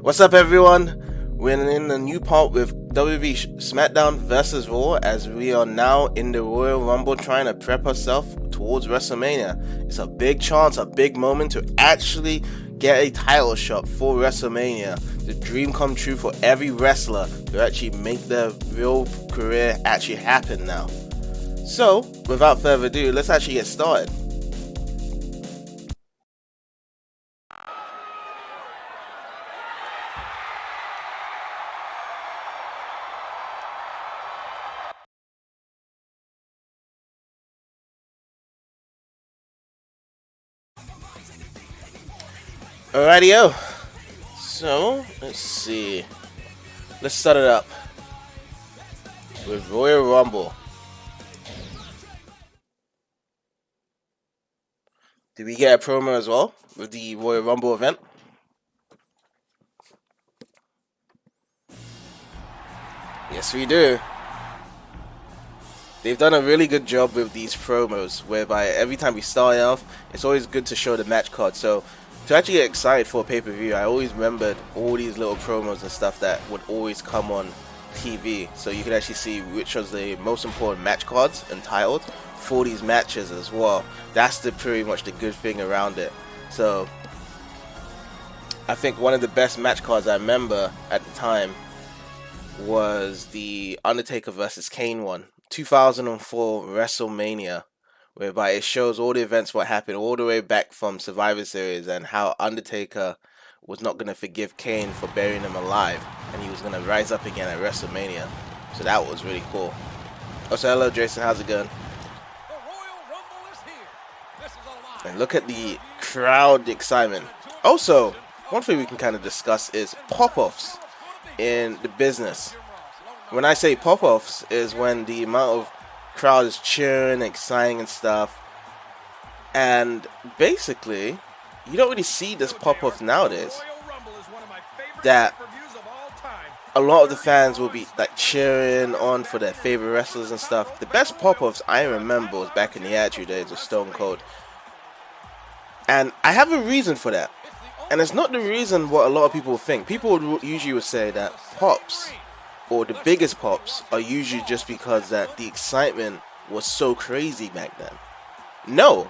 What's up, everyone? We're in a new part with WWE Smackdown versus Raw, as we are now in the Royal Rumble trying to prep ourselves towards WrestleMania. It's a big chance, a big moment to actually get a title shot for WrestleMania. The dream come true for every wrestler to actually make their real career actually happen now. So, without further ado, let's actually get started. Alrighty-o. So, let's see. Let's start it up with Royal Rumble. Did we get a promo as well with the Royal Rumble event? Yes, we do. They've done a really good job with these promos, whereby every time we start off, it's always good to show the match card. So, to actually get excited for a pay-per-view, I always remembered all these little promos and stuff that would always come on TV, so you could actually see which was the most important match cards and titles for these matches as well. That's pretty much the good thing around it. So, I think one of the best match cards I remember at the time was the Undertaker versus Kane one, 2004 WrestleMania, whereby it shows all the events what happened all the way back from Survivor Series and how Undertaker was not going to forgive Kane for burying him alive, and he was going to rise up again at WrestleMania. So that was really cool. Also, hello Jason, how's it going? And look at the crowd excitement. Also, one thing we can kind of discuss is pop-offs in the business. When I say pop-offs, is when the amount of crowd is cheering, exciting and stuff, and basically you don't really see this pop-off nowadays, that a lot of the fans will be like cheering on for their favorite wrestlers and stuff. The best pop-offs I remember was back in the Attitude days of Stone Cold, and I have a reason for that, and it's not the reason what a lot of people think. People usually would say that pops, or the biggest pops, are usually just because that the excitement was so crazy back then. No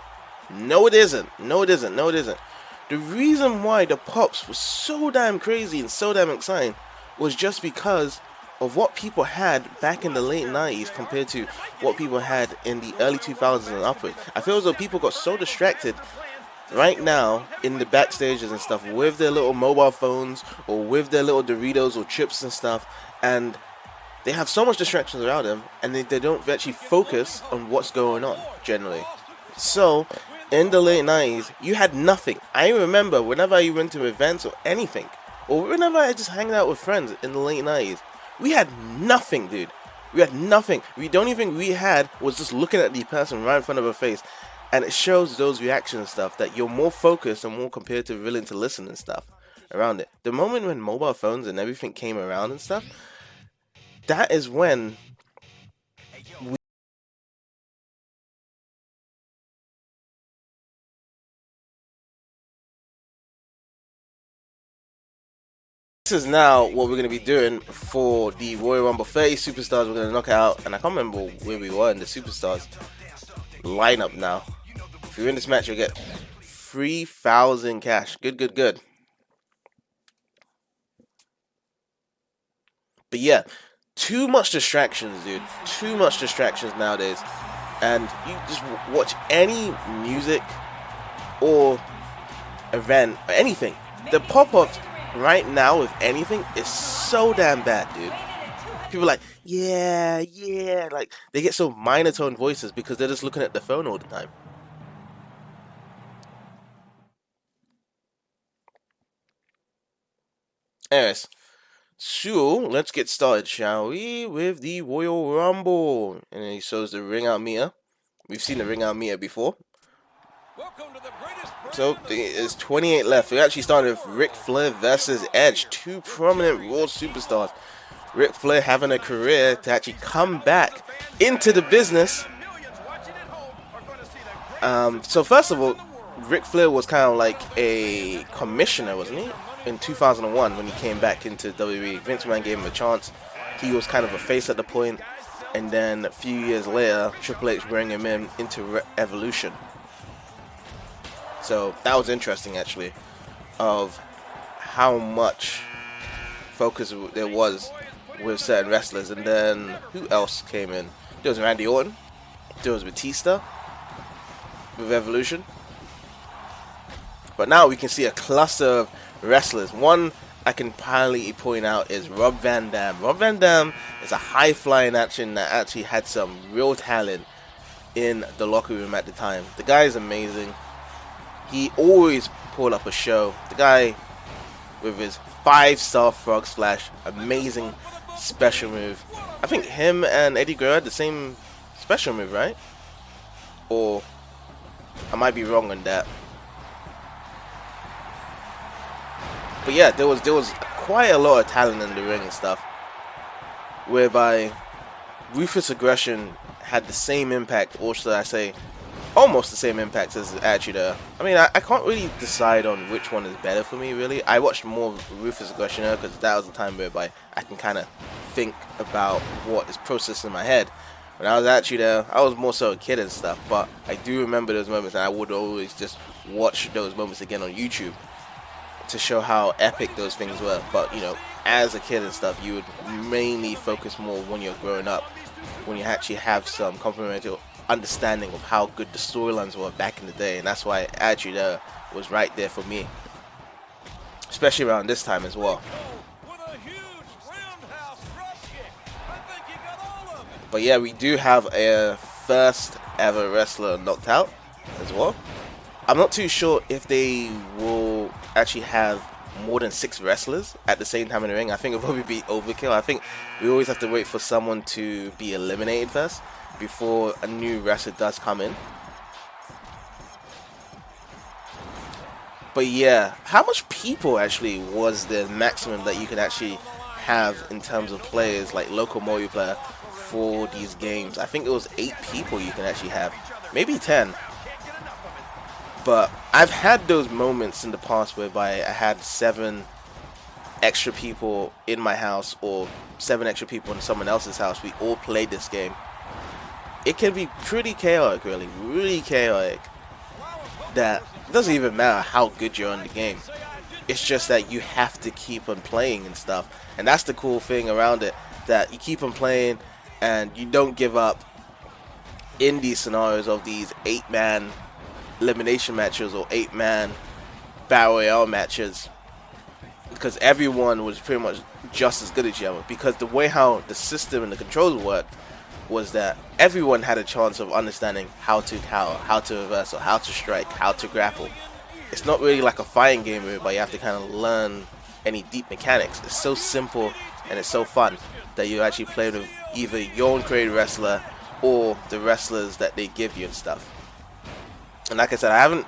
it isn't. The reason why the pops was so damn crazy and so damn exciting was just because of what people had back in the late 90s compared to what people had in the early 2000s and upwards. I feel as though people got so distracted right now in the backstages and stuff with their little mobile phones or with their little Doritos or chips and stuff, and they have so much distractions around them, and they don't actually focus on what's going on generally. So in the late 90s you had nothing. I remember whenever I went to events or anything, or whenever I just hanged out with friends in the late 90s, we had nothing, dude. We had nothing. The only thing we had was just looking at the person right in front of our face. And it shows those reactions and stuff that you're more focused and more compared to willing to listen and stuff around it. The moment when mobile phones and everything came around and stuff, that is when this is now what we're going to be doing for the Royal Rumble. 30 superstars we're going to knock out, and I can't remember where we were in the superstars lineup now. If you win this match, you'll get 3,000 cash. Good. But yeah, too much distractions, dude. Too much distractions nowadays. And you just watch any music or event or anything. The pop-ups right now with anything is so damn bad, dude. People are like, yeah, like they get so monotone voices because they're just looking at the phone all the time. Anyways, so let's get started, shall we, with the Royal Rumble. And he shows the ring out meter. We've seen the ring out meter before. So there's 28 left. We actually started with Ric Flair versus Edge, two prominent Raw superstars. Ric Flair having a career to actually come back into the business. So first of all, Ric Flair was kind of like a commissioner, wasn't he? in 2001 when he came back into WWE. Vince McMahon gave him a chance. He was kind of a face at the point, and then a few years later, Triple H bring him in into Evolution. So that was interesting, actually, of how much focus there was with certain wrestlers. And then who else came in? There was Randy Orton. There was Batista with Evolution. But now we can see a cluster of wrestlers. One I can finally point out is Rob Van Dam. Rob Van Dam is a high-flying action that actually had some real talent in the locker room at the time. The guy is amazing. He always pulled up a show. The guy with his 5-star frog splash, amazing special move. I think him and Eddie Guerrero had the same special move, right? Or I might be wrong on that. But yeah, there was quite a lot of talent in the ring and stuff, whereby Ruthless Aggression had the same impact, or should I say, almost the same impact as Attitude Era. I mean, I can't really decide on which one is better for me, really. I watched more Ruthless Aggression Era because that was the time whereby I can kind of think about what is processed in my head. When I was Attitude Era, I was more so a kid and stuff, but I do remember those moments, and I would always just watch those moments again on YouTube to show how epic those things were. But you know, as a kid and stuff, you would mainly focus more when you're growing up, when you actually have some complementary understanding of how good the storylines were back in the day. And that's why Attitude Era was right there for me, especially around this time as well. But yeah, we do have a first ever wrestler knocked out as well. I'm not too sure if they will actually have more than 6 wrestlers at the same time in the ring. I think it'll probably be overkill. I think we always have to wait for someone to be eliminated first before a new wrestler does come in. But yeah, how much people actually was the maximum that you could actually have in terms of players, like local multiplayer for these games? I think it was 8 people you can actually have, maybe 10. But I've had those moments in the past whereby I had 7 extra people in my house or 7 extra people in someone else's house. We all played this game. It can be pretty chaotic, really chaotic. That it doesn't even matter how good you're in the game. It's just that you have to keep on playing and stuff. And that's the cool thing around it, that you keep on playing and you don't give up in these scenarios of these 8-man elimination matches or 8-man battle royale matches, because everyone was pretty much just as good as each other. Because the way how the system and the controls worked was that everyone had a chance of understanding how to cower, how to reverse, or how to strike, how to grapple. It's not really like a fighting game where you have to kind of learn any deep mechanics. It's so simple and it's so fun that you actually play with either your own created wrestler or the wrestlers that they give you and stuff. And like I said, I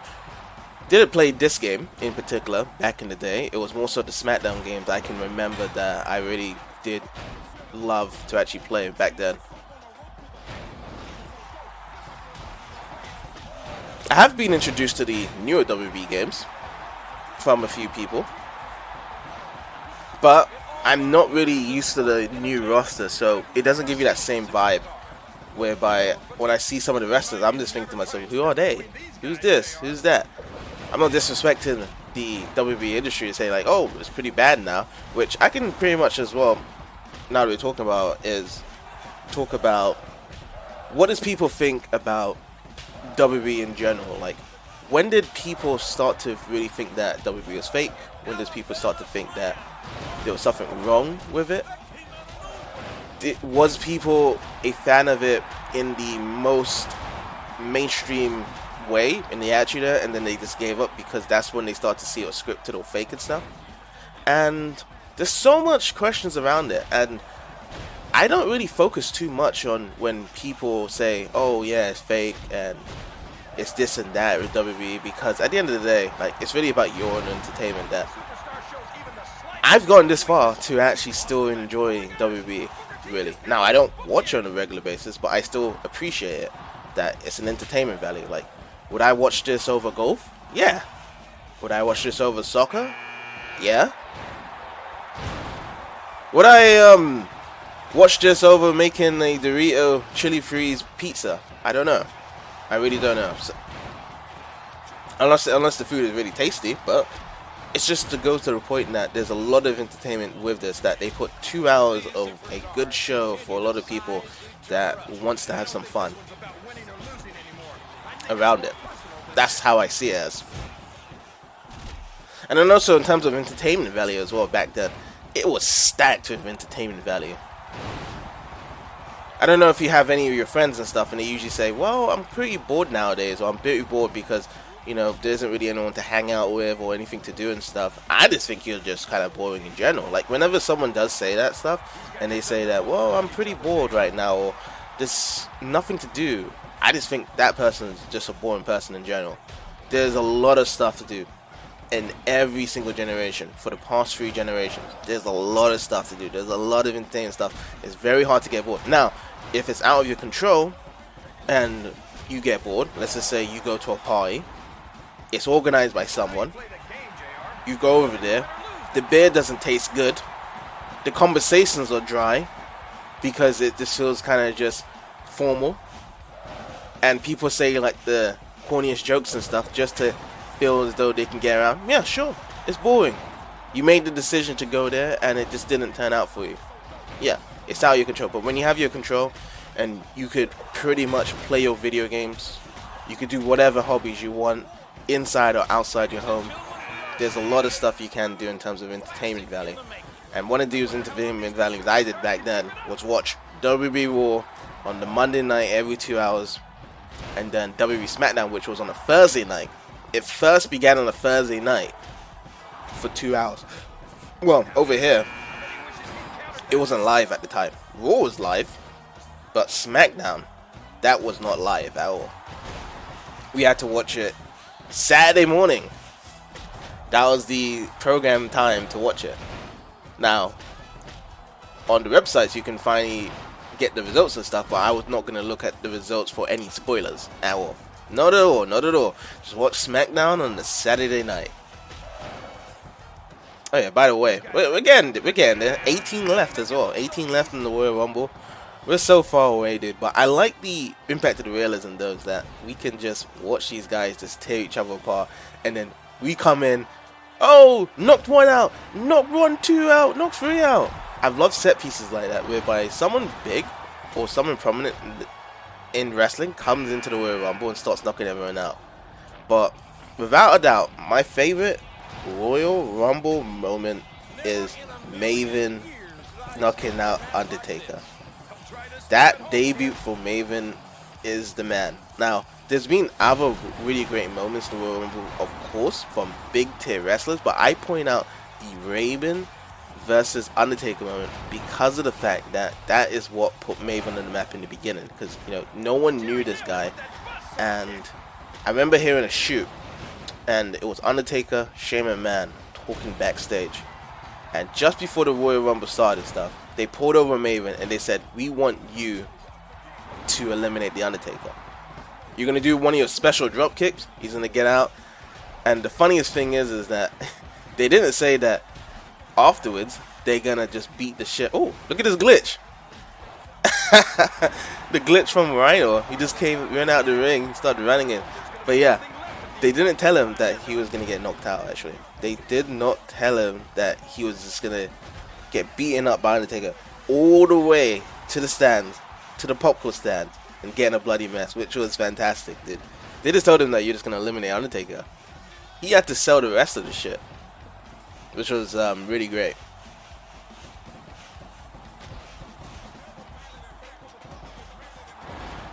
didn't play this game in particular back in the day. It was more so the Smackdown games I can remember that I really did love to actually play back then. I have been introduced to the newer WWE games from a few people, but I'm not really used to the new roster, so it doesn't give you that same vibe. Whereby when I see some of the wrestlers, I'm just thinking to myself, who are they? Who's this? Who's that? I'm not disrespecting the WWE industry and say like, oh, it's pretty bad now, which I can pretty much as well, now that we're talking about, is talk about what does people think about WWE in general. Like, when did people start to really think that WWE was fake? When did people start to think that there was something wrong with it? Was people a fan of it in the most mainstream way, in the Attitude Era, and then they just gave up because that's when they start to see it was scripted or fake and stuff? And there's so much questions around it, and I don't really focus too much on when people say, oh yeah, it's fake and it's this and that with WWE, because at the end of the day, like, it's really about your own entertainment. That I've gone this far to actually still enjoy WWE. Really. Now, I don't watch it on a regular basis, but I still appreciate it, that it's an entertainment value. Like, would I watch this over golf? Yeah. Would I watch this over soccer? Yeah? Would I watch this over making a Dorito chili freeze pizza? I don't know. I really don't know. So, unless the food is really tasty, but it's just to go to the point that there's a lot of entertainment with this, that they put 2 hours of a good show for a lot of people that wants to have some fun around it. That's how I see it as. And then also in terms of entertainment value as well, back then, it was stacked with entertainment value. I don't know if you have any of your friends and stuff, and they usually say, well, I'm pretty bored nowadays, or I'm pretty bored because, you know, there isn't really anyone to hang out with or anything to do and stuff. I just think you're just kind of boring in general. Like, whenever someone does say that stuff, and they say that, well, I'm pretty bored right now, or there's nothing to do, I just think that person is just a boring person in general. There's a lot of stuff to do in every single generation. For the past 3 generations, there's a lot of stuff to do. There's a lot of entertaining stuff. It's very hard to get bored. Now, if it's out of your control and you get bored, let's just say you go to a party, it's organized by someone, you go over there, the beer doesn't taste good, the conversations are dry because it just feels kind of just formal, and people say like the corniest jokes and stuff just to feel as though they can get around. Yeah, sure, it's boring. You made the decision to go there and it just didn't turn out for you. Yeah, it's out of your control. But when you have your control and you could pretty much play your video games, you could do whatever hobbies you want inside or outside your home. There's a lot of stuff you can do in terms of entertainment value. And one of those entertainment values I did back then was watch WWE Raw on the Monday night every 2 hours, and then WWE Smackdown, which was on a Thursday night. It first began on a Thursday night for 2 hours. Well, over here, it wasn't live at the time. Raw was live, but SmackDown, that was not live at all. We had to watch it Saturday morning. That was the program time to watch it. Now, on the websites you can finally get the results and stuff, but I was not going to look at the results for any spoilers at all. Not at all, not at all. Just watch SmackDown on the Saturday night. Oh yeah, by the way, we're getting there. 18 left as well. 18 left in the Royal Rumble. We're so far away, dude. But I like the impact of the realism, though, that we can just watch these guys just tear each other apart, and then we come in. Oh, knocked 1 out, knocked 1, 2 out, knocked 3 out. I've loved set pieces like that, whereby someone big or someone prominent in wrestling comes into the Royal Rumble and starts knocking everyone out. But without a doubt, my favorite Royal Rumble moment is Maven knocking out Undertaker. That debut for Maven is the man. Now, there's been other really great moments in the Royal Rumble, of course, from big tier wrestlers, but I point out the Raven versus Undertaker moment because of the fact that that is what put Maven on the map in the beginning. Because, you know, no one knew this guy, and I remember hearing a shoot, and it was Undertaker, Shane McMahon talking backstage, and just before the Royal Rumble started stuff, they pulled over Maven and they said, we want you to eliminate the Undertaker. You're gonna do one of your special drop kicks, he's gonna get out. And the funniest thing is that they didn't say that afterwards they're gonna just beat the shit. Oh, look at this glitch. The glitch from Rhino. He just ran out the ring, started running in. But yeah, they didn't tell him that he was gonna get knocked out. Actually, they did not tell him that he was just gonna get beaten up by Undertaker all the way to the stands, to the popcorn stand, and getting a bloody mess, which was fantastic, dude. They just told him that you're just gonna eliminate Undertaker. He had to sell the rest of the shit, which was really great.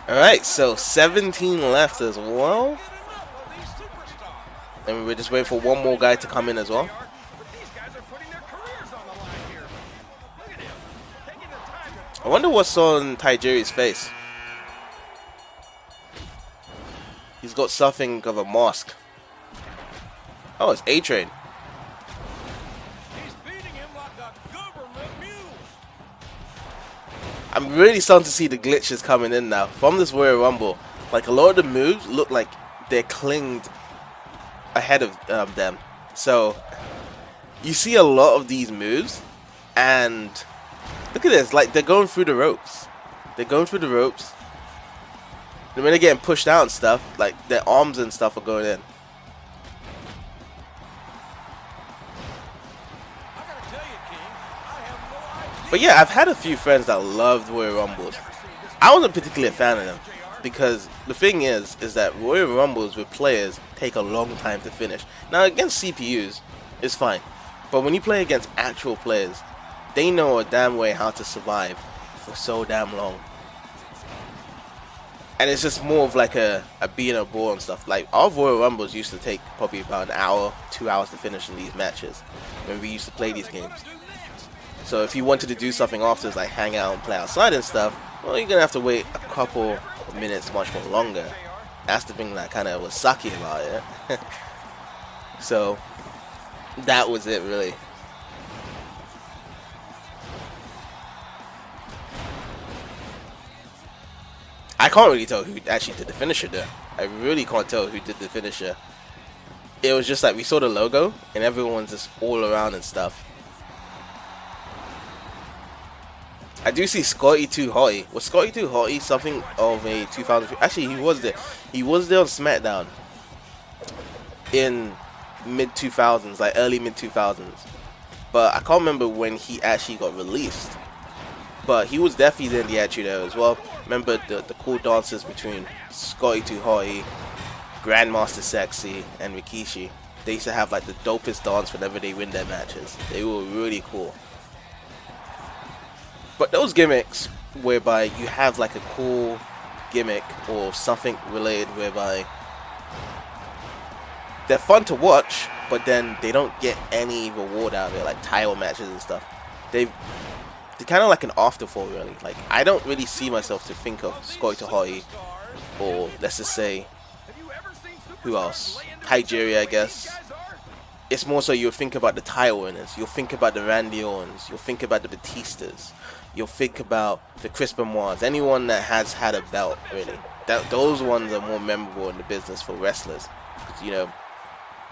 Alright, so 17 left as well. And we're just waiting for one more guy to come in as well. I wonder what's on Tajiri's face. He's got something of a mask. Oh, it's A-Train. I'm really starting to see the glitches coming in now from this Royal Rumble. Like, a lot of the moves look like they're clinged ahead of them. So you see a lot of these moves, and look at this, like they're going through the ropes. They're going through the ropes. And when they're getting pushed out and stuff, like their arms and stuff are going in. But yeah, I've had a few friends that loved Royal Rumbles. I wasn't particularly a fan of them because the thing is that Royal Rumbles with players take a long time to finish. Now against CPUs, it's fine, but when you play against actual players, they know a damn way how to survive for so damn long. And it's just more of like a being a brawl and stuff. Like our Royal Rumbles used to take probably about an hour, 2 hours to finish in these matches when we used to play these games. So if you wanted to do something afterwards, like hang out and play outside and stuff, well, you're gonna have to wait a couple of minutes, much more longer. That's the thing that kind of was sucky about it. So that was it, really. I can't really tell who actually did the finisher there. I really can't tell who did the finisher. It was just like we saw the logo and everyone's just all around and stuff. I do see Scotty 2 Hotty. Was Scotty 2 Hotty something of a 2000? Actually, he was there. He was there on SmackDown in mid-2000s, like early mid-2000s. But I can't remember when he actually got released. But he was definitely in the Attitude Era as well. Remember the cool dances between Scotty 2 Hotty, Grandmaster Sexy, and Rikishi. They used to have like the dopest dance whenever they win their matches. They were really cool. But those gimmicks whereby you have like a cool gimmick or something related whereby they're fun to watch, but then they don't get any reward out of it, like title matches and stuff. They're kind of like an afterthought, really. Like I don't really see myself to think of Scotty 2 Hotty, or let's just say, who else? Nigeria, I guess. It's more so you'll think about the title winners. You'll think about the Randy Ortons. You'll think about the Batistas. You'll think about the Chris Benoits. Anyone that has had a belt, really. Those ones are more memorable in the business for wrestlers. You know,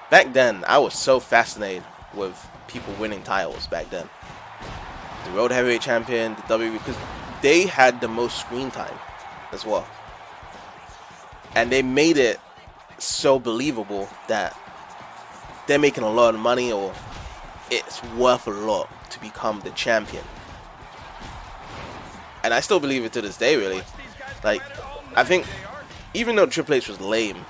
back then, I was so fascinated with people winning titles back then. The World Heavyweight Champion, the WWE, because they had the most screen time as well. And they made it so believable that they're making a lot of money, or it's worth a lot to become the champion. And I still believe it to this day, really. Like, I think even though Triple H was lame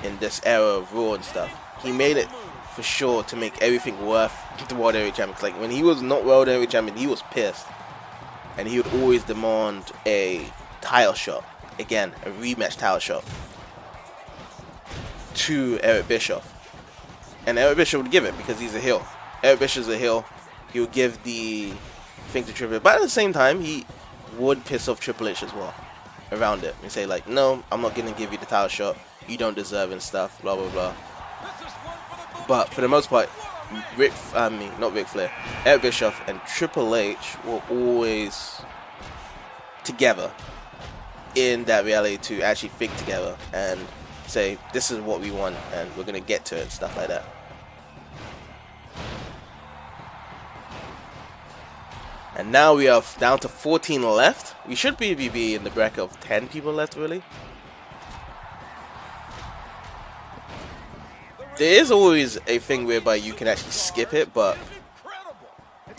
in this era of Raw and stuff, he made it for sure to make everything worth the World Heavyweight Champion. Like, when he was not World Heavyweight Champion, he was pissed. And he would always demand a title shot. Again, a rematch title shot to Eric Bischoff. And Eric Bischoff would give it because he's a heel. Eric Bischoff's a heel. He would give the thing to Triple H. But at the same time, he would piss off Triple H as well around it. And say, like, no, I'm not going to give you the title shot. You don't deserve and stuff, blah, blah, blah. But for the most part, not Ric Flair, Eric Bischoff and Triple H were always together in that reality to actually think together and say, this is what we want and we're going to get to it and stuff like that. And now we are down to 14 left. We should be in the bracket of 10 people left, really. There is always a thing whereby you can actually skip it, but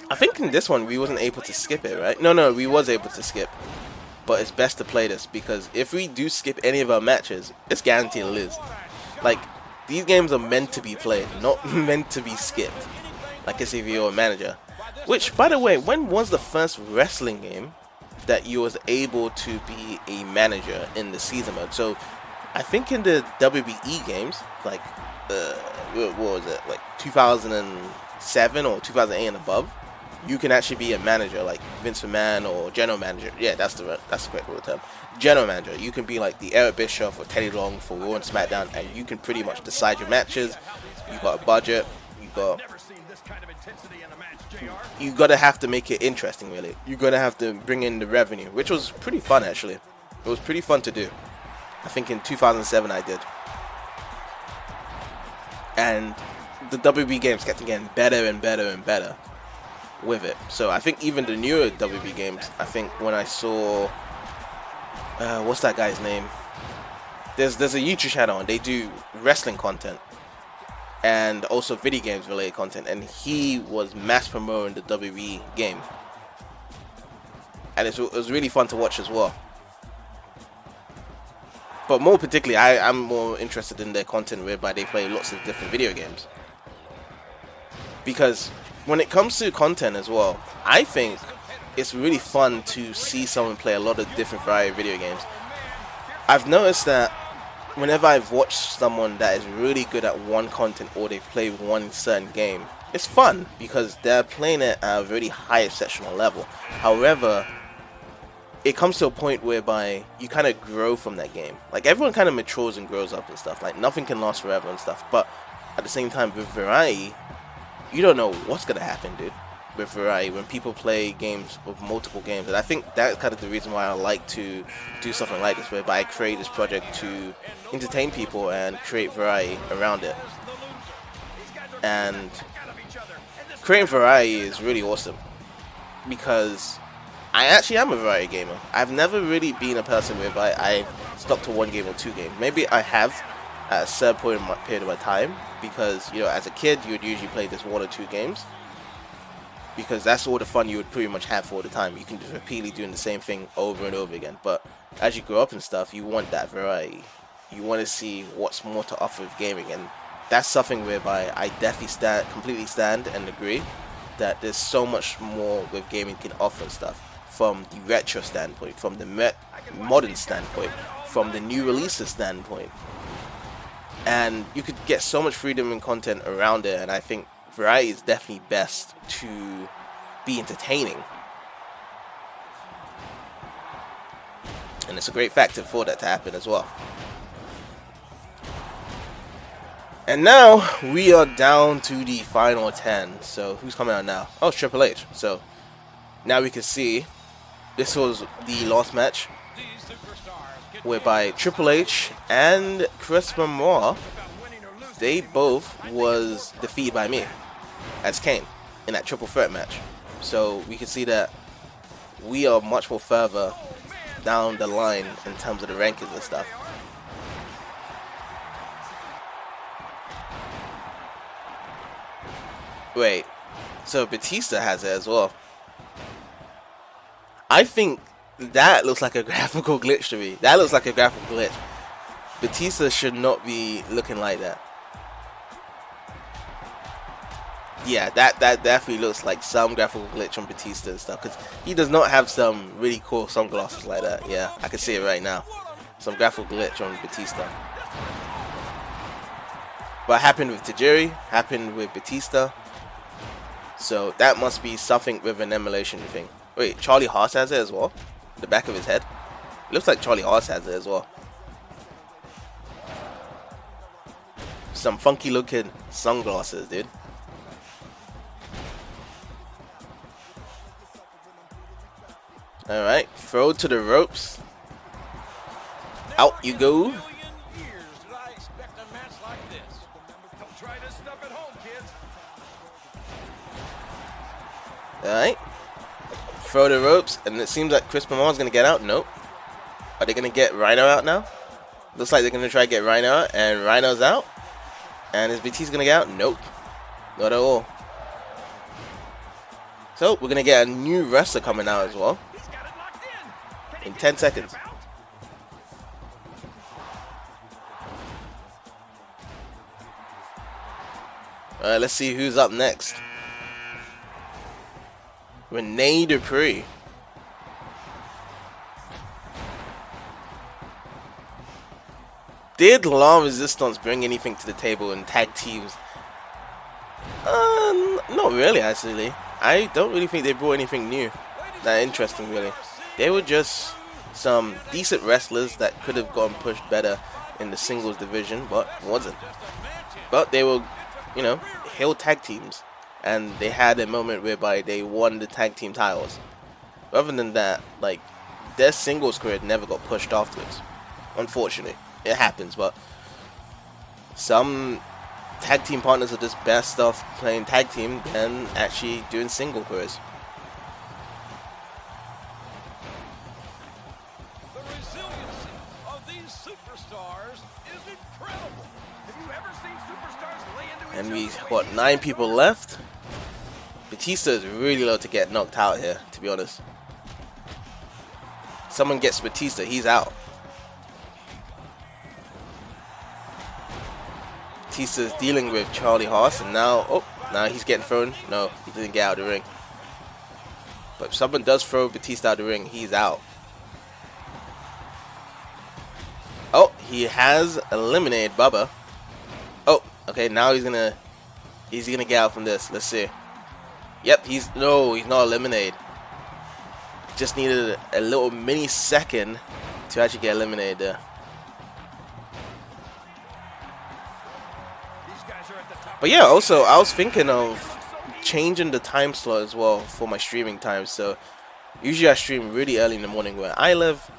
I think in this one we wasn't able to skip it, right? No, we was able to skip. But it's best to play this, because if we do skip any of our matches, it's guaranteed to lose. Like, these games are meant to be played, not meant to be skipped. Like as if you're a manager. Which, by the way, when was the first wrestling game that you was able to be a manager in the season mode? So, I think in the WWE games, like, what was it, like 2007 or 2008 and above, you can actually be a manager, like Vince McMahon or general manager. Yeah, that's the correct word term. General manager. You can be like the Eric Bischoff or Teddy Long for Raw and SmackDown, and you can pretty much decide your matches. You got a budget. You gotta have to make it interesting, really. You gotta have to bring in the revenue, which was pretty fun actually. It was pretty fun to do. I think in 2007 I did. And the WB games kept getting better and better and better with it. So I think even the newer WB games, I think when I saw what's that guy's name? There's a YouTube channel and they do wrestling content and also video games related content, and he was mass promoting the WWE game, and it was really fun to watch as well. But more particularly, I'm more interested in their content whereby they play lots of different video games, because when it comes to content as well, I think it's really fun to see someone play a lot of different variety of video games. I've noticed that whenever I've watched someone that is really good at one content or they play one certain game, it's fun because they're playing it at a really high exceptional level. However, it comes to a point whereby you kind of grow from that game. Like, everyone kind of matures and grows up and stuff. Like, nothing can last forever and stuff. But at the same time, with variety, you don't know what's going to happen, dude. With variety, when people play games with multiple games. And I think that's kind of the reason why I like to do something like this, whereby I create this project to entertain people and create variety around it. And creating variety is really awesome, because I actually am a variety gamer. I've never really been a person whereby I stuck to one game or two games. Maybe I have at a certain point in my period of my time, because, you know, as a kid you would usually play this one or two games, because that's all the fun you would pretty much have for all the time. You can just repeatedly doing the same thing over and over again. But as you grow up and stuff, you want that variety. You want to see what's more to offer with gaming, and that's something whereby I definitely completely stand and agree that there's so much more with gaming can offer and stuff. From the retro standpoint, from the modern standpoint, from the new releases standpoint, and you could get so much freedom and content around it. And I think variety is definitely best to be entertaining, and it's a great factor for that to happen as well. And now we are down to the final 10. So who's coming out now? Oh, it's Triple H. So now we can see this was the last match, whereby Triple H and Chris Benoit, they both was defeated by me as Kane in that triple threat match. So we can see that we are much more further down the line in terms of the rankings and stuff. Wait, so Batista has it as well. I think that looks like a graphical glitch to me. That looks like a graphical glitch. Batista should not be looking like that. Yeah, that definitely looks like some graphical glitch on Batista and stuff, because he does not have some really cool sunglasses like that. Yeah, I can see it right now. Some graphical glitch on Batista. But happened with Tajiri, happened with Batista. So that must be something with an emulation thing. Wait, Charlie Haas has it as well? The back of his head? It looks like Charlie Haas has it as well. Some funky looking sunglasses, dude. Alright, throw to the ropes. Out you go. Alright. Throw the ropes, and it seems like Chris Benoit is going to get out. Nope. Are they going to get Rhino out now? Looks like they're going to try to get Rhino out, and Rhino's out. And is BT's going to get out? Nope. Not at all. So, we're going to get a new wrestler coming out as well. In 10 seconds. Alright, let's see who's up next. Rene Dupree. Did La Resistance bring anything to the table in tag teams? Not really, actually. I don't really think they brought anything new that interesting, really. They were just some decent wrestlers that could have gone pushed better in the singles division, but wasn't. But they were, you know, heel tag teams, and they had a moment whereby they won the tag team titles. Other than that, like, their singles career never got pushed afterwards. Unfortunately, it happens, but some tag team partners are just best off playing tag team than actually doing single careers. The resiliency of these superstars is incredible. Have you ever seen superstars lay into And each we other? got 9 people left. Batista is really low to get knocked out here, to be honest. Someone gets Batista, he's out. Batista's dealing with Charlie Haas, and now he's getting thrown. No, he didn't get out of the ring. But if someone does throw Batista out of the ring, he's out. Oh, he has eliminated Bubba. Oh, okay, now he's gonna get out from this. Let's see. Yep, he's not eliminated. Just needed a little mini second to actually get eliminated there. But yeah, also I was thinking of changing the time slot as well for my streaming time. So usually I stream really early in the morning where I live,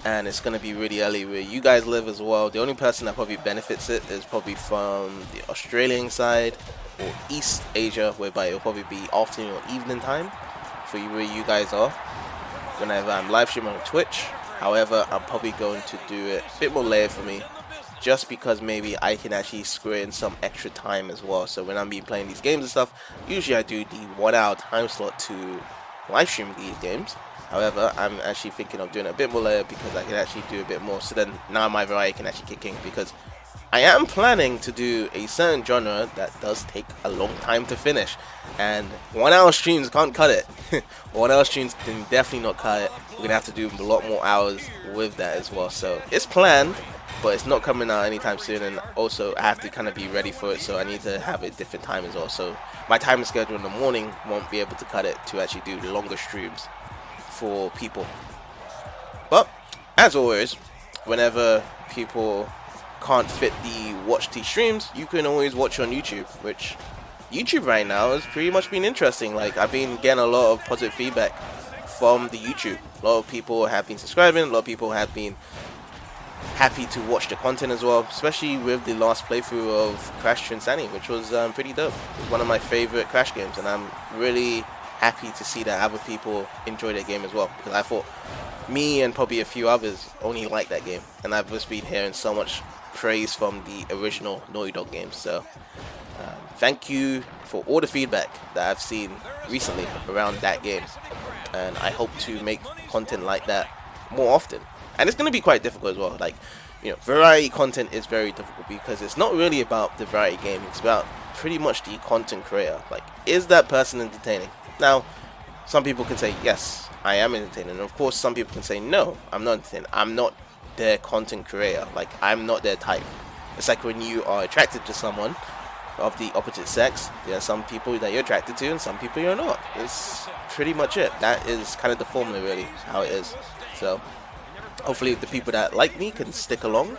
and it's gonna be really early where you guys live as well. The only person that probably benefits it is probably from the Australian side or East Asia, whereby it'll probably be afternoon or evening time for you where you guys are whenever I'm live streaming on Twitch. However, I'm probably going to do it a bit more later for me, just because maybe I can actually square in some extra time as well. So when I'm playing these games and stuff, usually I do the 1 hour time slot to live stream these games. However, I'm actually thinking of doing it a bit more later because I can actually do a bit more. So then now my variety can actually kick in, because I am planning to do a certain genre that does take a long time to finish, and 1 hour streams can't cut it. 1 hour streams can definitely not cut it. We're gonna have to do a lot more hours with that as well. So it's planned, but it's not coming out anytime soon, and also I have to kind of be ready for it, so I need to have a different time as well. So my time schedule in the morning won't be able to cut it to actually do the longer streams for people. But as always, whenever people can't fit the watch these streams, you can always watch on YouTube, which YouTube right now has pretty much been interesting. Like, I've been getting a lot of positive feedback from the YouTube. A lot of people have been subscribing, a lot of people have been happy to watch the content as well, especially with the last playthrough of Crash Trinsani, which was pretty dope. It was one of my favorite Crash games, and I'm really happy to see that other people enjoy that game as well, because I thought me and probably a few others only like that game, and I've just been hearing so much praise from the original Naughty Dog games. So thank you for all the feedback that I've seen recently around that game, and I hope to make content like that more often. And it's going to be quite difficult as well. Like, you know, variety content is very difficult because it's not really about the variety game. It's about pretty much the content creator. Like, is that person entertaining? Now, some people can say, yes, I am entertaining. And of course, some people can say, no, I'm not entertaining. I'm not their content creator. Like, I'm not their type. It's like when you are attracted to someone of the opposite sex, there are some people that you're attracted to and some people you're not. It's pretty much it. That is kind of the formula, really, how it is. So hopefully the people that like me can stick along,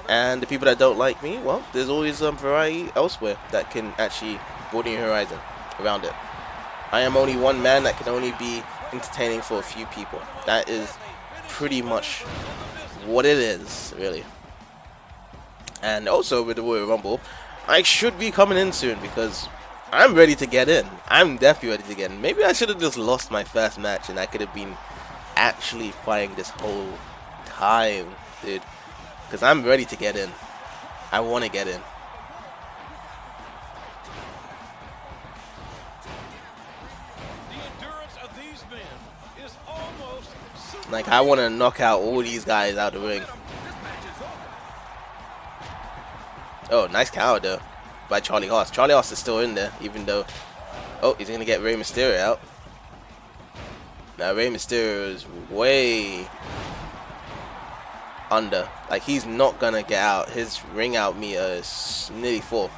and the people that don't like me, well, there's always variety elsewhere that can actually broaden your horizon around it. I am only one man that can only be entertaining for a few people. That is pretty much what it is, really. And also with the Royal Rumble, I should be coming in soon because I'm ready to get in. I'm definitely ready to get in. Maybe I should have just lost my first match and I could have been actually fighting this whole time, dude, because I'm ready to get in. I want to get in. Like, I want to knock out all these guys out of the ring. Oh, nice counter though by Charlie Haas. Charlie Haas is still in there, even though, oh, he's gonna get Rey Mysterio out. Now Rey Mysterio is way under. Like, he's not gonna get out. His ring out meter is nearly full.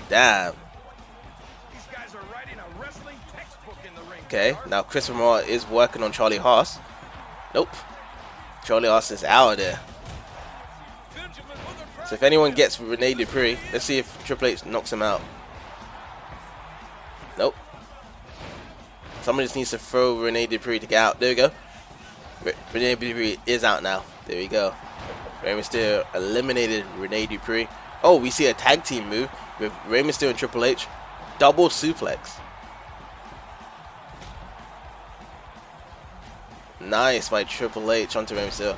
Damn. Okay, now Chris Benoit is working on Charlie Haas. Nope. Charlie Haas is out of there. So if anyone gets Rene Dupree, let's see if Triple H knocks him out. Nope. Somebody just needs to throw Rene Dupree to get out. There we go. Rene Dupree is out now. There we go. Rey Mysterio eliminated Rene Dupree. Oh, we see a tag team move with Rey Mysterio and Triple H. Double suplex. Nice by Triple H onto Rey Mysterio.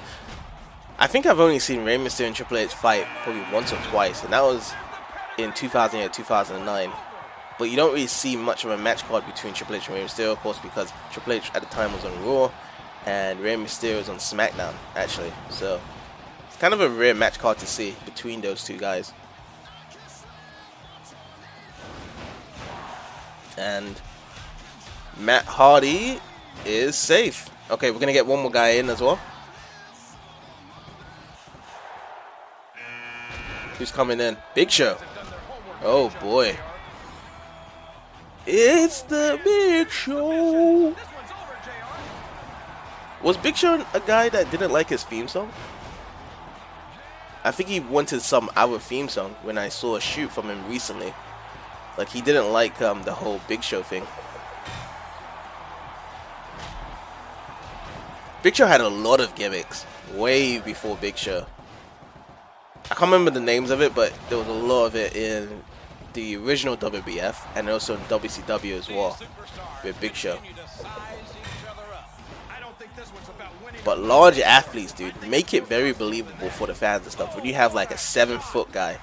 I think I've only seen Rey Mysterio and Triple H fight probably once or twice, and that was in 2008 2009. But you don't really see much of a match card between Triple H and Rey Mysterio, of course, because Triple H at the time was on Raw, and Rey Mysterio was on SmackDown, actually. So it's kind of a rare match card to see between those two guys. And Matt Hardy is safe. Okay, we're going to get one more guy in as well. Who's coming in? Big Show. Oh boy. It's the Big Show. Was Big Show a guy that didn't like his theme song? I think he wanted some other theme song when I saw a shoot from him recently. Like, he didn't like the whole Big Show thing. Big Show had a lot of gimmicks way before Big Show. I can't remember the names of it, but there was a lot of it in the original WWF and also in WCW as well with Big Show. But large athletes, dude, make it very believable for the fans and stuff. When you have like a 7-foot guy,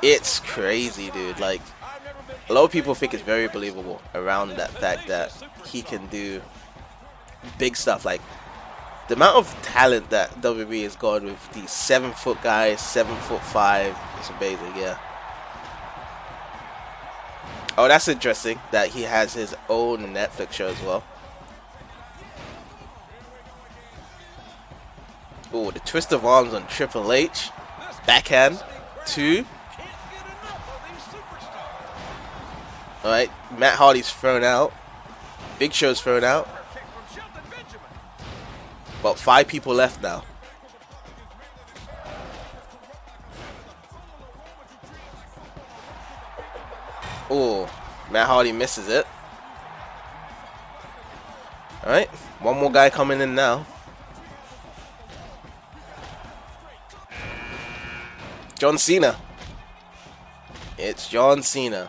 it's crazy, dude. Like, a lot of people think it's very believable around that fact that he can do big stuff. Like, the amount of talent that WWE has got with these 7-foot guys, 7'5", it's amazing, yeah. Oh, that's interesting that he has his own Netflix show as well. Oh, the twist of arms on Triple H. Backhand. 2. Alright, Matt Hardy's thrown out. Big Show's thrown out. About 5 people left now. Oh, Matt Hardy misses it. Alright, one more guy coming in now. John Cena. It's John Cena.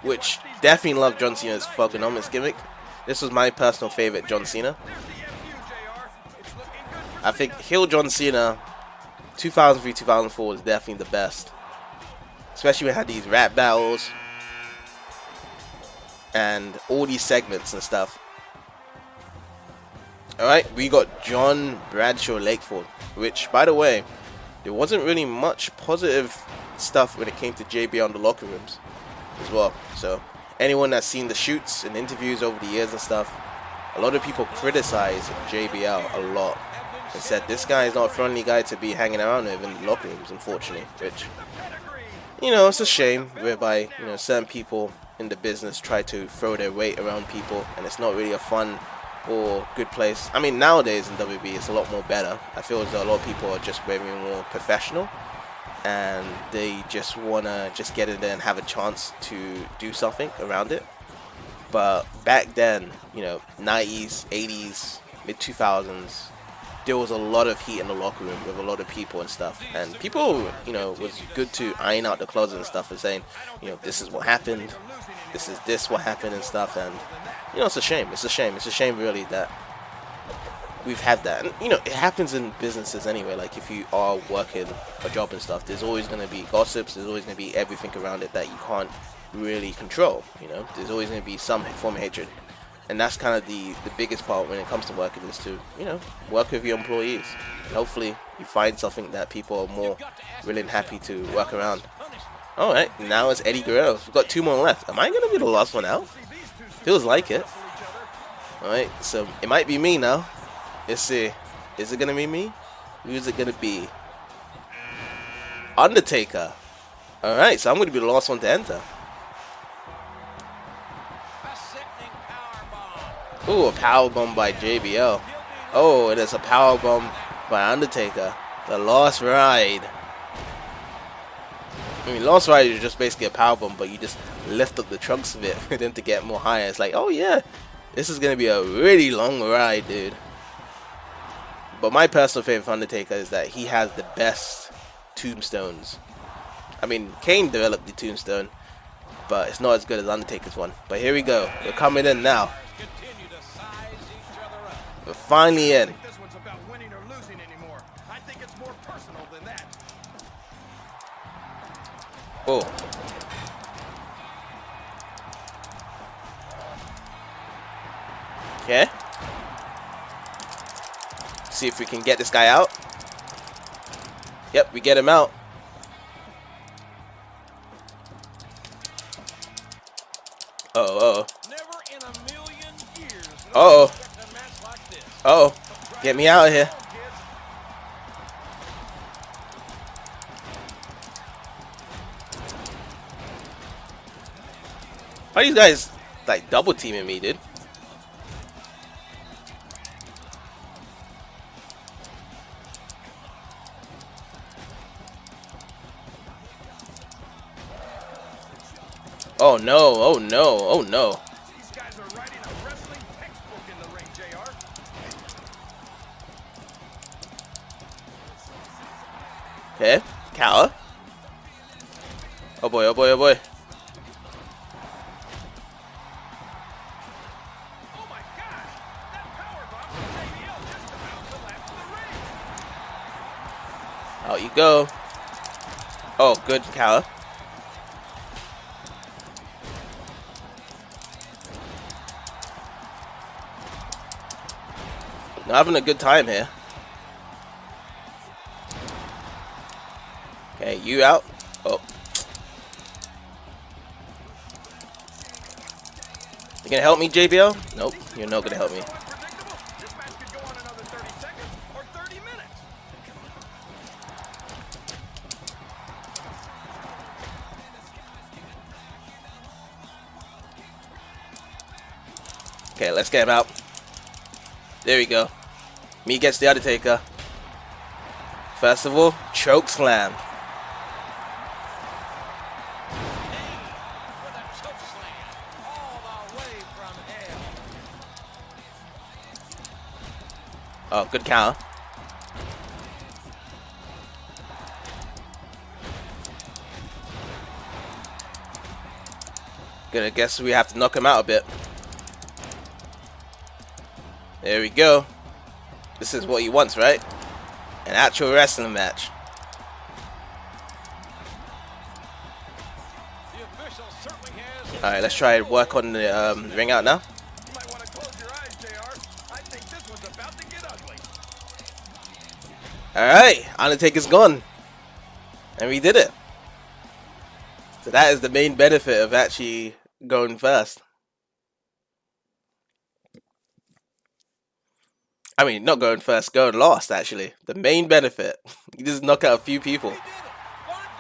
Which, definitely love John Cena's Thugonomics gimmick. This was my personal favorite John Cena. I think heel John Cena 2003-2004 was definitely the best. Especially when it had these rap battles and all these segments and stuff. Alright, we got John Bradshaw Lakeford, which, by the way, there wasn't really much positive stuff when it came to JBL in the locker rooms as well. So anyone that's seen the shoots and interviews over the years and stuff, a lot of people criticize JBL a lot and said this guy is not a friendly guy to be hanging around with in the locker rooms, unfortunately. Which, you know, it's a shame whereby, you know, certain people in the business try to throw their weight around people, and it's not really a fun or good place. I mean, nowadays in WB it's a lot more better. I feel as though a lot of people are just very more professional, and they just wanna just get in there and have a chance to do something around it. But back then, you know, 90s, 80s, mid 2000s, there was a lot of heat in the locker room with a lot of people and stuff, and people, you know, was good to iron out the closet and stuff and saying, you know, this is what happened, this what happened and stuff. And you know, it's a shame. It's a shame really that we've had that. And you know, it happens in businesses anyway. Like, if you are working a job and stuff, there's always going to be gossips, there's always going to be everything around it that you can't really control. You know, there's always going to be some form of hatred. And that's kind of the biggest part when it comes to working, is to, you know, work with your employees. And hopefully you find something that people are more willing and happy to work around. Alright, now it's Eddie Guerrero. We've got 2 more left. Am I going to be the last one out? Feels like it. Alright, so it might be me now. Let's see. Is it going to be me? Who is it going to be? Undertaker. Alright, so I'm going to be the last one to enter. Ooh, a powerbomb by JBL. Oh, it is a powerbomb by Undertaker. The Lost Ride. I mean, Lost Ride is just basically a powerbomb, but you just lift up the trunks of it for them to get more higher. It's like, oh yeah, this is going to be a really long ride, dude. But my personal favorite for Undertaker is that he has the best tombstones. I mean, Kane developed the tombstone, but it's not as good as Undertaker's one. But here we go. We're coming in now. We're finally in. This one's about winning or losing anymore. I think it's more personal than that. Oh. Okay. See if we can get this guy out. Yep, we get him out. Uh-oh. Never in a million years. Uh-oh. Uh-oh. Get me out of here. Why are these guys like double teaming me, dude? Oh no, oh no, oh no. These guys are writing a wrestling textbook in the ring, JR. Okay, cower. Oh boy, oh boy, oh boy. Oh my gosh! That powerbomb from JBL just about collapsed the ring. Out you go. Oh, good cower. I'm having a good time here. Okay, you out. Oh. You gonna help me, JBL? Nope, you're not gonna help me. Unpredictable. This match could go on another 30 seconds or 30 minutes. Okay, let's get him out. There we go. Me gets the Undertaker. First of all, choke slam. With a choke slam all the way from hell. Oh, good counter. Gonna guess we have to knock him out a bit. There we go. This is what he wants, right? An actual wrestling match. The official certainly has. Alright, let's try and work on the ring out now. You might want to close your eyes, JR. I think this one's about to get ugly. Alright, Undertaker's gone. And we did it. So that is the main benefit of actually going first. I mean, not going first, going last, actually. The main benefit. You just knock out a few people.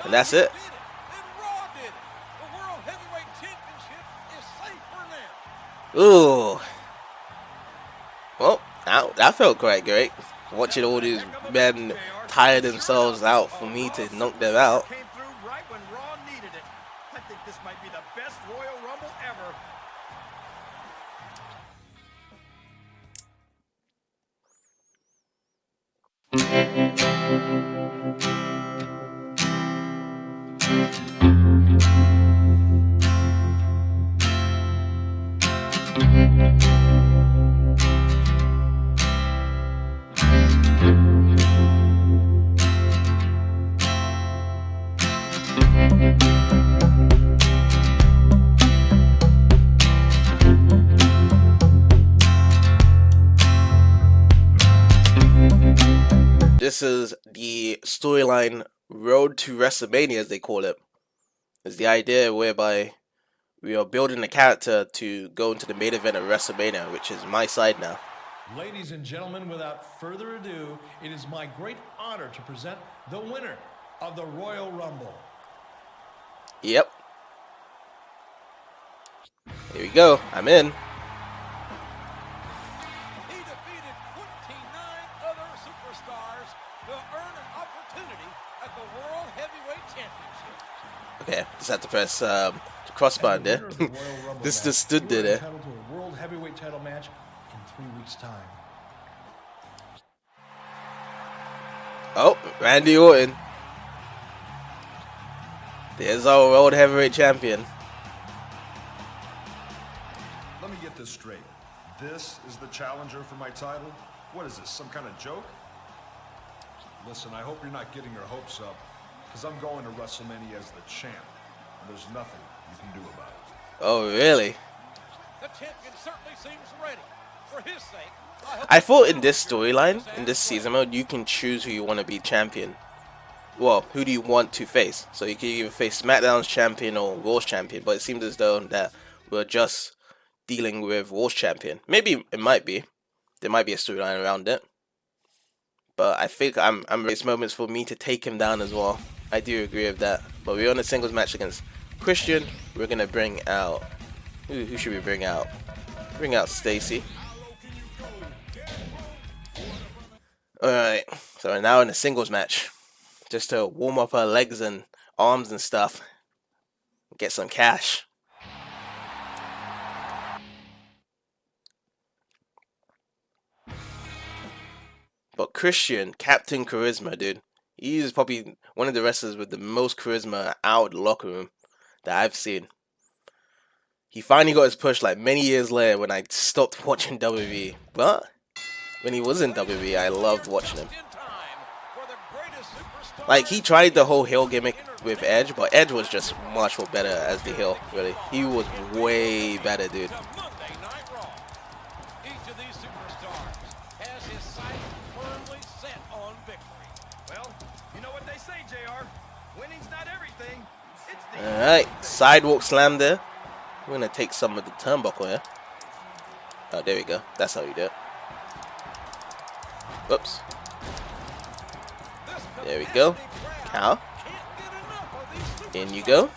And that's it. Ooh. Well, that felt quite great. Watching all these men tire themselves out for me to knock them out. Came through right when Raw needed it. I think this might be the best Royal Rumble ever. This is the storyline Road to WrestleMania, as they call it. It's the idea whereby we are building a character to go into the main event of WrestleMania, which is my side now. Ladies and gentlemen, without further ado, it is my great honor to present the winner of the Royal Rumble. Yep. Here we go. I'm in. He defeated 29 other superstars to earn an opportunity at the World Heavyweight Championship. Okay, just have to press the cross button there. This just stood there. Entitled to a World Heavyweight title match in 3 weeks' time. Oh, Randy Orton. There's our World Heavyweight Champion. Let me get this straight. This is the challenger for my title? What is this, some kind of joke? Listen, I hope you're not getting your hopes up, because I'm going to WrestleMania as the champ, and there's nothing you can do about it. Oh, really? The champion certainly seems ready. For his sake, I thought in this storyline, in this season mode, you can choose who you want to be champion. Well, who do you want to face? So you can either face SmackDown's champion or Raw's champion, but it seems as though that we're just dealing with Raw's champion. Maybe it might be. There might be a storyline around it. But I think I'm ready. It's moments for me to take him down as well. I do agree with that. But we're on a singles match against Christian. We're gonna bring out who should we bring out? Bring out Stacy. Alright, so we're now in a singles match. Just to warm up our legs and arms and stuff. Get some cash. But Christian, Captain Charisma, dude. He's probably one of the wrestlers with the most charisma out of the locker room that I've seen. He finally got his push like many years later when I stopped watching WWE. But when he was in WWE, I loved watching him. Like, he tried the whole heel gimmick with Edge, but Edge was just much more better as the heel, really. He was way better, dude. Alright, sidewalk slam there. We're gonna take some of the turnbuckle here. Oh, there we go. That's how you do it. Whoops. There we go. Cow. In you go.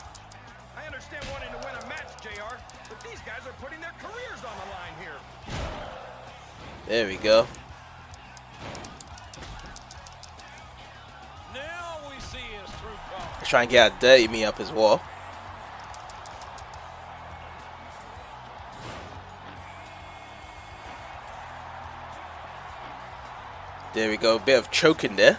I understand wanting to win a match, JR, but these guys are putting their careers on the line here. There we go. Now we see his true color. Let's try and get our dirty me up as well. There we go. Bit of choking there.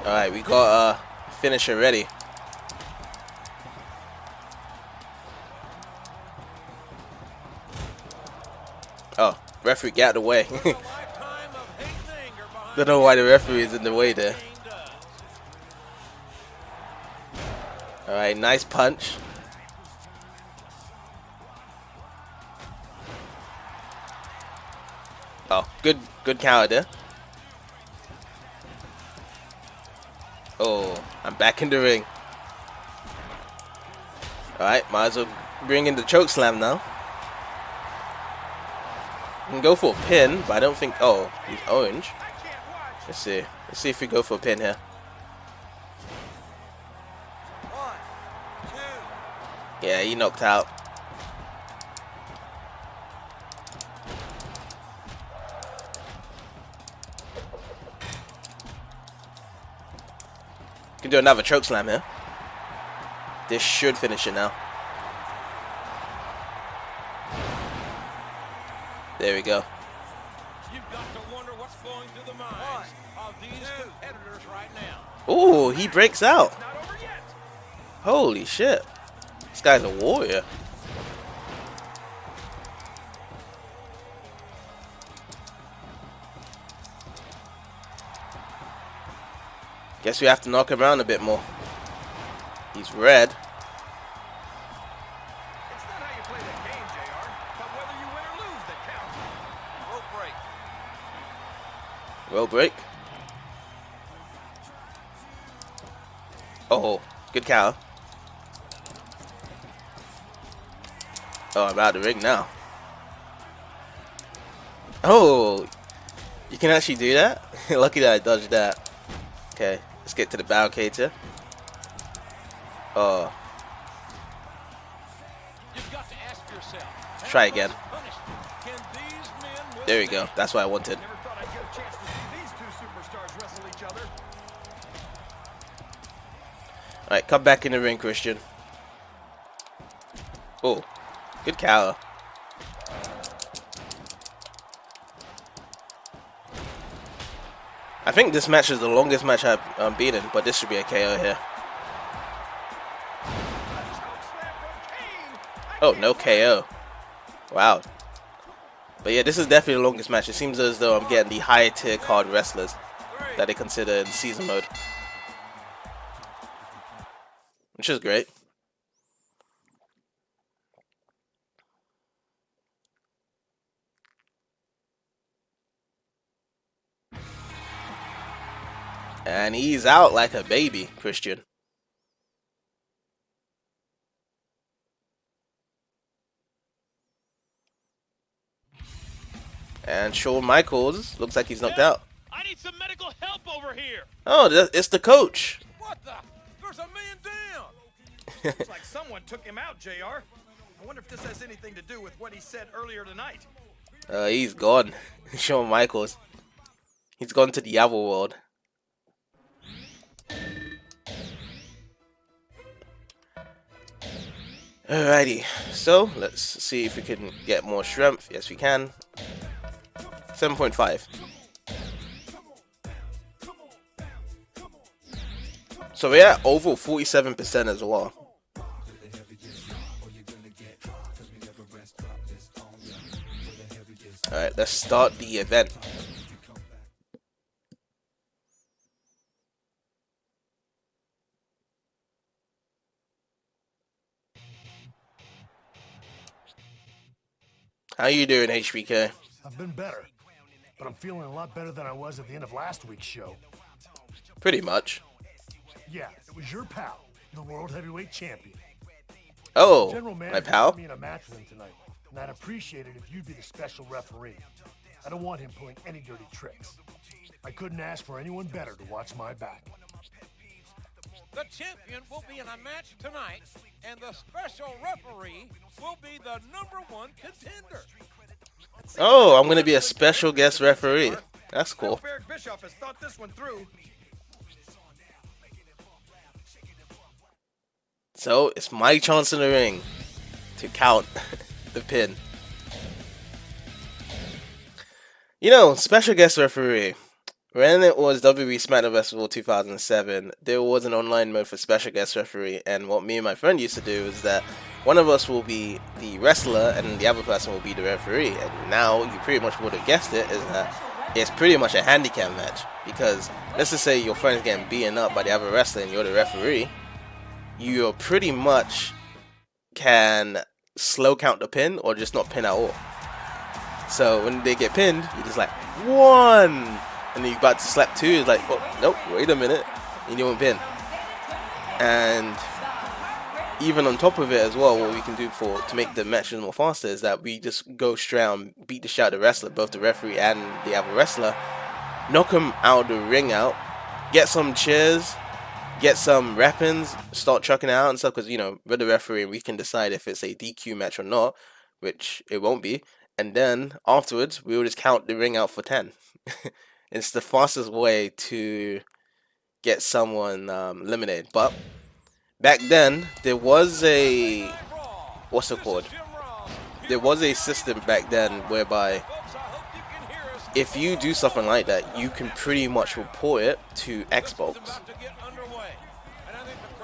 Alright, we got a finisher ready. Oh, referee, get out of the way. Don't know why the referee is in the way there. Alright, nice punch. Oh, good counter there. Oh, I'm back in the ring. Alright, might as well bring in the choke slam now. You can go for a pin, but I don't think... Oh, he's orange. Let's see. Let's see if we go for a pin here. 1, 2. Yeah, he knocked out. Can do another choke slam here. This should finish it now. There we go. You've got to wonder what's going through the minds of these competitors right now. Ooh, he breaks out. Holy shit. This guy's a warrior. Guess we have to knock him around a bit more. He's red. It's not how you play the game, JR, but whether you win or lose that counts. Rope break. Roll break. Oh, good counter. Oh, I'm out of the ring now. Oh, you can actually do that? Lucky that I dodged that. Okay, let's get to the barricade here. Oh. You've got to ask yourself, Try again. can these men win? There we go. That's what I wanted. Never thought I'd get a chance to see these two superstars wrestle each other. Alright, come back in the ring, Christian. Oh, good counter. I think this match is the longest match I've been in, but this should be a KO here. Oh, no KO. Wow. But yeah, this is definitely the longest match. It seems as though I'm getting the higher tier card wrestlers that they consider in season mode, which is great. And he's out like a baby, Christian. And Shawn Michaels looks like he's knocked out. I need some medical help over here. Oh, it's the coach. What the? There's a man down. Looks like someone took him out, JR. I wonder if this has anything to do with what he said earlier tonight. He's gone. Shawn Michaels. He's gone to the other world. Alrighty, so let's see if we can get more strength. Yes, we can. 7.5. So we're at over 47% as well. Alright, let's start the event. How you doing, HBK? I've been better, but I'm feeling a lot better than I was at the end of last week's show. Pretty much. Yeah, it was your pal, the World Heavyweight Champion. Oh, General my Manager pal? put me in a match with him tonight, and I'd appreciate it if you'd be the special referee. I don't want him pulling any dirty tricks. I couldn't ask for anyone better to watch my back. The champion will be in a match tonight, and the special referee will be the #1 contender. Oh, I'm going to be a special guest referee. That's cool. Eric Bischoff has thought this one through. So, it's my chance in the ring to count the pin. You know, special guest referee. When it was WWE Smackdown Festival 2007, there was an online mode for special guest referee, and what me and my friend used to do is that one of us will be the wrestler and the other person will be the referee. And now, you pretty much would have guessed it, is that it's pretty much a handicap match. Because, let's just say your friend's getting beaten up by the other wrestler and you're the referee, you pretty much can slow count the pin or just not pin at all. So when they get pinned, you're just like, 1! And then you're about to slap 2, it's like, oh, nope, wait a minute, and you won't pin. And even on top of it as well, what we can do to make the matches more faster is that we just go straight out and beat the shit out of the wrestler, both the referee and the other wrestler, knock him out of the ring out, get some cheers, get some weapons, start chucking out and stuff, because, you know, we're the referee and we can decide if it's a DQ match or not, which it won't be. And then afterwards, we will just count the ring out for 10. It's the fastest way to get someone eliminated. But back then, there was a, what's it called? There was a system back then whereby if you do something like that, you can pretty much report it to Xbox.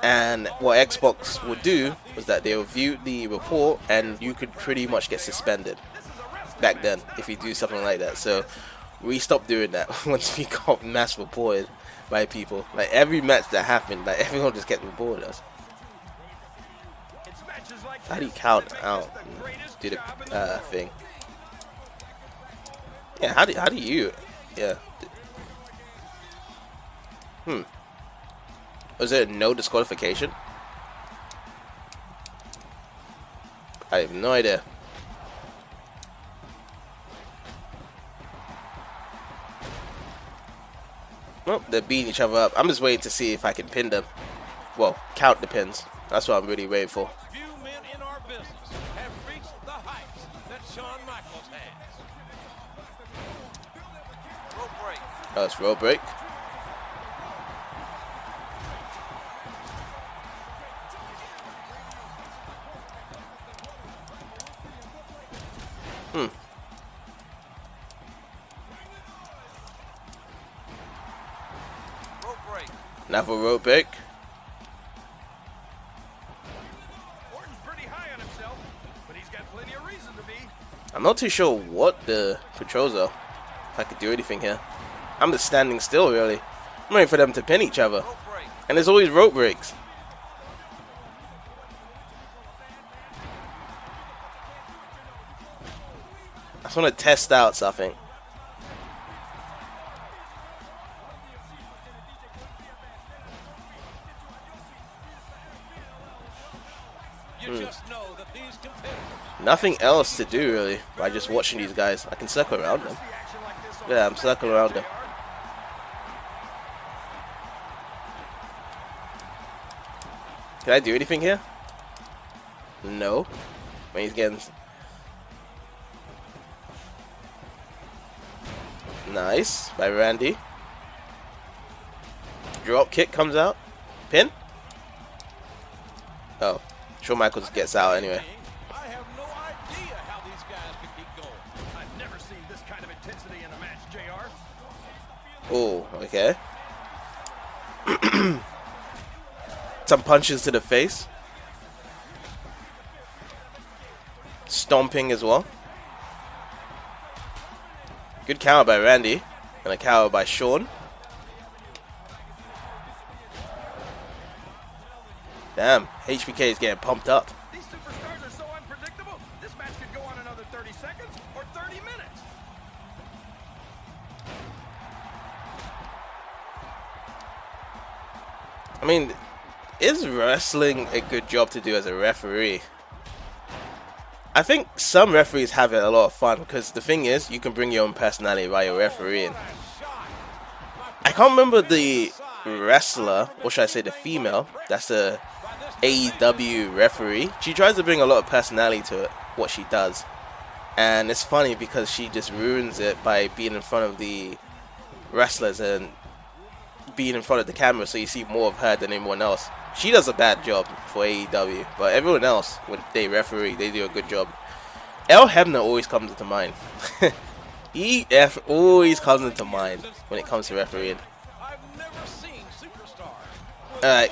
And what Xbox would do was that they would view the report and you could pretty much get suspended back then if you do something like that. So we stopped doing that once we got mass reported by people. Like every match that happened, like everyone just kept reporting us. How do you count out and do the thing? Yeah, how do you? Yeah. Was there no disqualification? I have no idea. Well, they're beating each other up. I'm just waiting to see if I can pin them. Well, count the pins. That's what I'm really waiting for. Few men in our business have reached the heights that Shawn Michaels has. Rope break. Oh, it's rope break. Another rope break. Orton's pretty high on himself, but he's got plenty of reason to be. I'm not too sure what the controls are. If I could do anything here. I'm just standing still, really. I'm waiting for them to pin each other. Rope break. And there's always rope breaks. I just want to test out something. You just know that these competitors Nothing else to do, really, by just watching these guys. I can circle around them. Yeah, I'm circling around them. Can I do anything here? No. When he's getting... Nice. By Randy. Drop kick comes out. Pin? Oh. Shawn Michaels gets out anyway. I have no idea how these guys can keep going. I've never seen this kind of intensity in a match, JR. Oh, okay. Some punches to the face. Stomping as well. Good counter by Randy. And a counter by Shawn. Damn, HBK is getting pumped up. These superstars are so unpredictable. This match could go on another 30 seconds or 30 minutes. I mean, is wrestling a good job to do as a referee? I think some referees have it a lot of fun because the thing is, you can bring your own personality while you're refereeing. I can't remember the wrestler, or should I say the female, that's the AEW referee. She tries to bring a lot of personality to it, what she does. And it's funny because she just ruins it by being in front of the wrestlers and being in front of the camera, so you see more of her than anyone else. She does a bad job for AEW, but everyone else, when they referee, they do a good job. El Hebner always comes into mind. EF always comes into mind when it comes to refereeing. I've never seen superstars. Alright.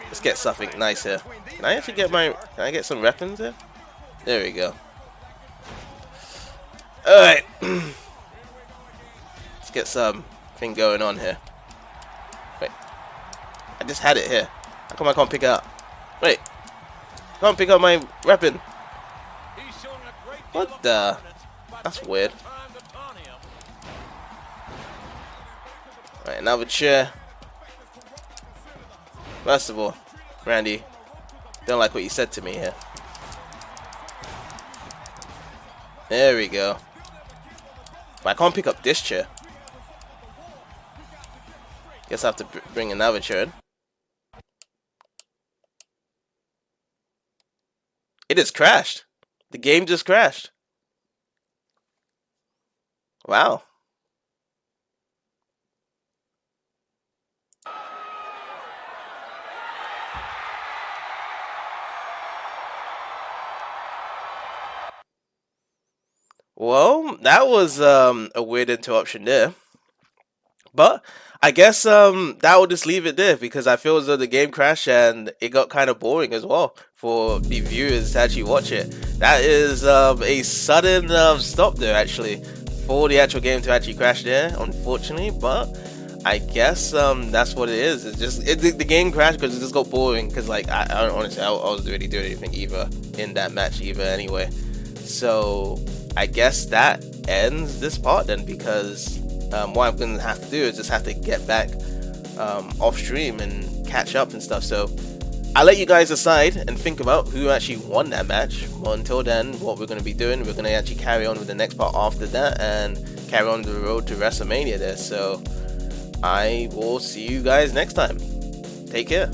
Let's get something nice here. Can I actually get my... Can I get some weapons here? There we go. Alright. Let's get something going on here. Wait. I just had it here. How come I can't pick it up? Wait. I can't pick up my weapon. He's showing a great deal What of the? confidence by That's taking weird. the time to taunt him. Right, another chair. First of all, Randy, don't like what you said to me here. There we go. But I can't pick up this chair. Guess I have to bring another chair in. It has crashed. The game just crashed. Wow. Well, that was a weird interruption there. But I guess that will just leave it there because I feel as though the game crashed and it got kind of boring as well for the viewers to actually watch it. That is a sudden stop there actually for the actual game to actually crash there, unfortunately. But I guess that's what it is. It's just the game crashed because it just got boring. Because like I honestly I wasn't really doing anything either in that match either anyway. So I guess that ends this part then because. What I'm going to have to do is just have to get back off stream and catch up and stuff. So I'll let you guys decide and think about who actually won that match. Well, until then, what we're going to be doing, we're going to actually carry on with the next part after that and carry on the road to WrestleMania there. So I will see you guys next time. Take care.